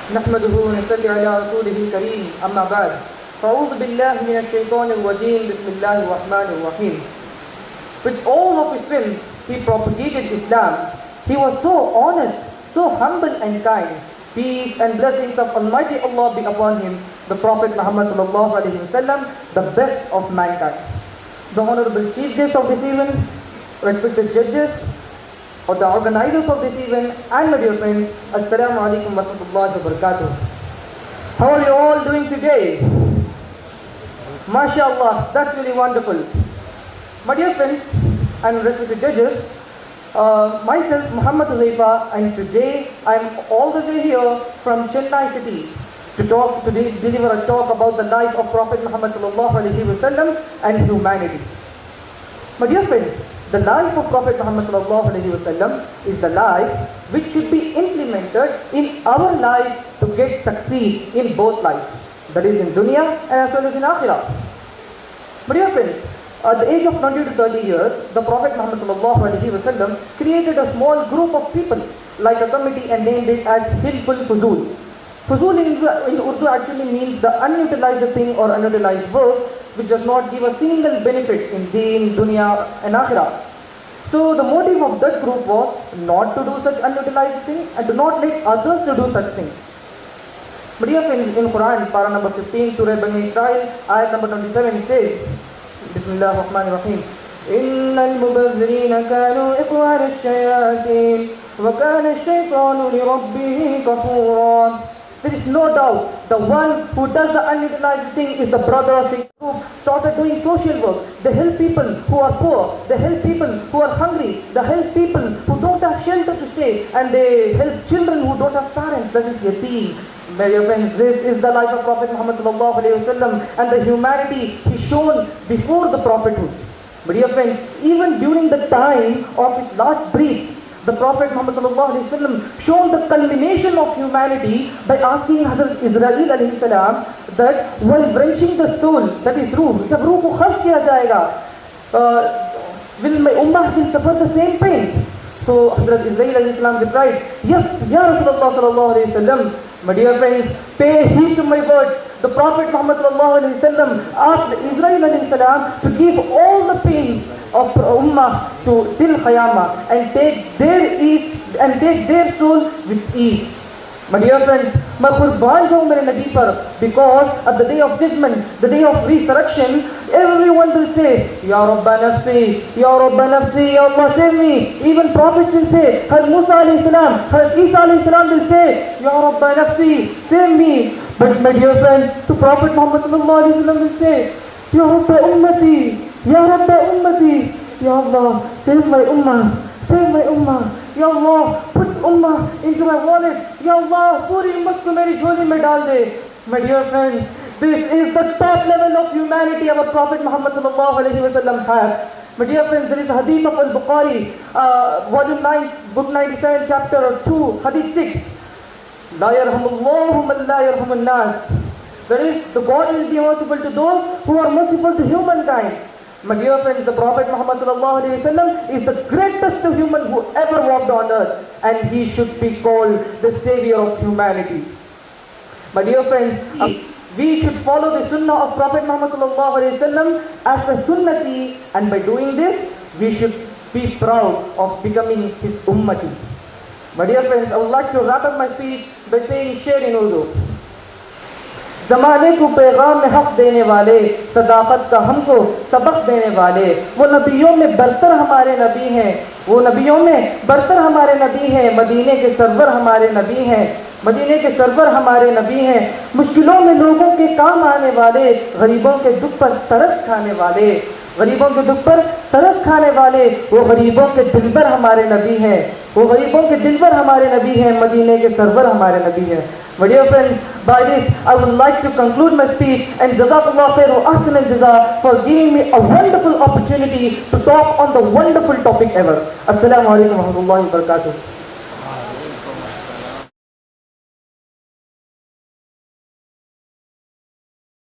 نحمده ونصلي على رسوله الكريم أما بعد فأعوذ بالله من الشيطان الرجيم بسم الله الرحمن الرحيم. With all of his strength, he propagated Islam. He was so honest, so humble and kind. Peace and blessings of Almighty Allah be upon him, the Prophet Muhammad sallallahu alaihi wasallam, the best of mankind. The honorable chief guest of this event, respected judges, or the organizers of this event, and my dear friends, Assalamu alaikum wa rahmatullahi wa barakatuh. How are you all doing today? MashaAllah, that's really wonderful. My dear friends and respected judges, myself Muhammad Huzaifa, and today I am all the way here from Chennai city to deliver a talk about the life of Prophet Muhammad sallallahu alaihi wasallam and humanity. My dear friends, the life of Prophet Muhammad sallallahu alaihi wasallam is the life which should be implemented in our life to get succeed in both life, that is in dunya and as well as in akhirah. My dear friends, at the age of 20 to 30 years, the Prophet Muhammad sallallahu alaihi wasallam created a small group of people like a committee and named it as Hilful Fuzul. Fuzul in Urdu actually means the unutilized thing or unutilized work which does not give a single benefit in deen, dunya and akhirah. So the motive of that group was not to do such unutilized things and to not let others to do such things. But dear friends, in Quran, para number 15, Surah Bani Israel, ayat number 27, it says, Bismillah ar-Rahman ar-Rahim, إِنَّ الْمُبَذِّرِينَ كَانُوا إِخْوَانَ الشَّيَاطِينِ وَكَانَ الشَّيْطَانُ لِرَبِّهِ كَفُورًا. There is no doubt, the one who does the unutilized thing is the brother of the group. Started doing social work. They help people who are poor. They help people who are hungry. They help people who don't have shelter to stay. And they help children who don't have parents. That is yateen. My dear friends, this is the life of Prophet Muhammad sallallahu alaihi wasallam and the humanity he shown before the prophethood. But dear friends, even during the time of his last breath, the Prophet Muhammad sallallahu alaihi wasallam shown the culmination of humanity by asking Hazrat Israel alayhi salam that while wrenching the soul, that is ruh, jab ruh ko kharch kiya jayega, will my ummah will suffer the same pain? So Hazrat Israel alayhi salam replied, yes, Ya Rasulullah sallallahu alaihi wasallam. My dear friends, pay heed to my words. The Prophet Muhammad sallallahu alaihi wasallam asked Israel alayhi salam to give all the pains of ummah to till Qiyamah and take their ease and take their soul with ease. My dear friends, मैं कुर्बान जाऊँ मेरे नबी पर, because at the day of judgment, the day of resurrection, everyone will say, Ya Rabba nafsi, Ya Rabba nafsi, Ya Allah save me. Even prophets will say, Hazrat Musa alayhi salam, Hazrat Isa alayhi salam will say, Ya Rabba nafsi, save me. But my dear friends, the Prophet Muhammad sallallahu alayhi wasallam will say, Ya Rabba ummati, Ya Rabba ummati, Ya Allah, save my ummah, save my ummah. Ya Allah, put ummah into my wallet. Ya Allah, puri ummat ko meri jholi mein dal de. My dear friends, this is the top level of humanity our Prophet Muhammad sallallahu alaihi wasallam had. My dear friends, there is a hadith of Al-Bukhari, volume 9, book 97, chapter 2, hadith 6. La yarhamullahu man la yarhamun nas. That is, the God will be merciful to those who are merciful to humankind. My dear friends, the Prophet Muhammad sallallahu alaihi wasallam is the greatest human who ever walked on earth, and he should be called the savior of humanity. My dear friends, we should follow the sunnah of Prophet Muhammad sallallahu alaihi wasallam as a sunnati, and by doing this, we should be proud of becoming his ummati. My dear friends, I would like to wrap up my speech by saying share in Urdu. ज़माने को पैगाम में हक़ देने वाले, सदाक़त का हमको सबक देने वाले, वो नबियों में बरतर हमारे नबी हैं, वो नबियों में बरतर हमारे नबी हैं, मदीने के सरवर हमारे नबी हैं, मदीने के सरवर हमारे नबी हैं, मुश्किलों में लोगों के काम आने वाले, गरीबों के दुख पर तरस खाने वाले, गरीबों के दुख पर तरस खाने वाले, वो गरीबों के दिलबर हमारे नबी हैं, वो गरीबों के दिलबर हमारे नबी हैं, मदीने के सरवर हमारे नबी हैं. My dear friends, by this I would like to conclude my speech and Jazakallah khair wa ahsan al-jaza for giving me a wonderful opportunity to talk on the wonderful topic ever. Assalamu alaikum wa rahmatullahi wa barakatuh.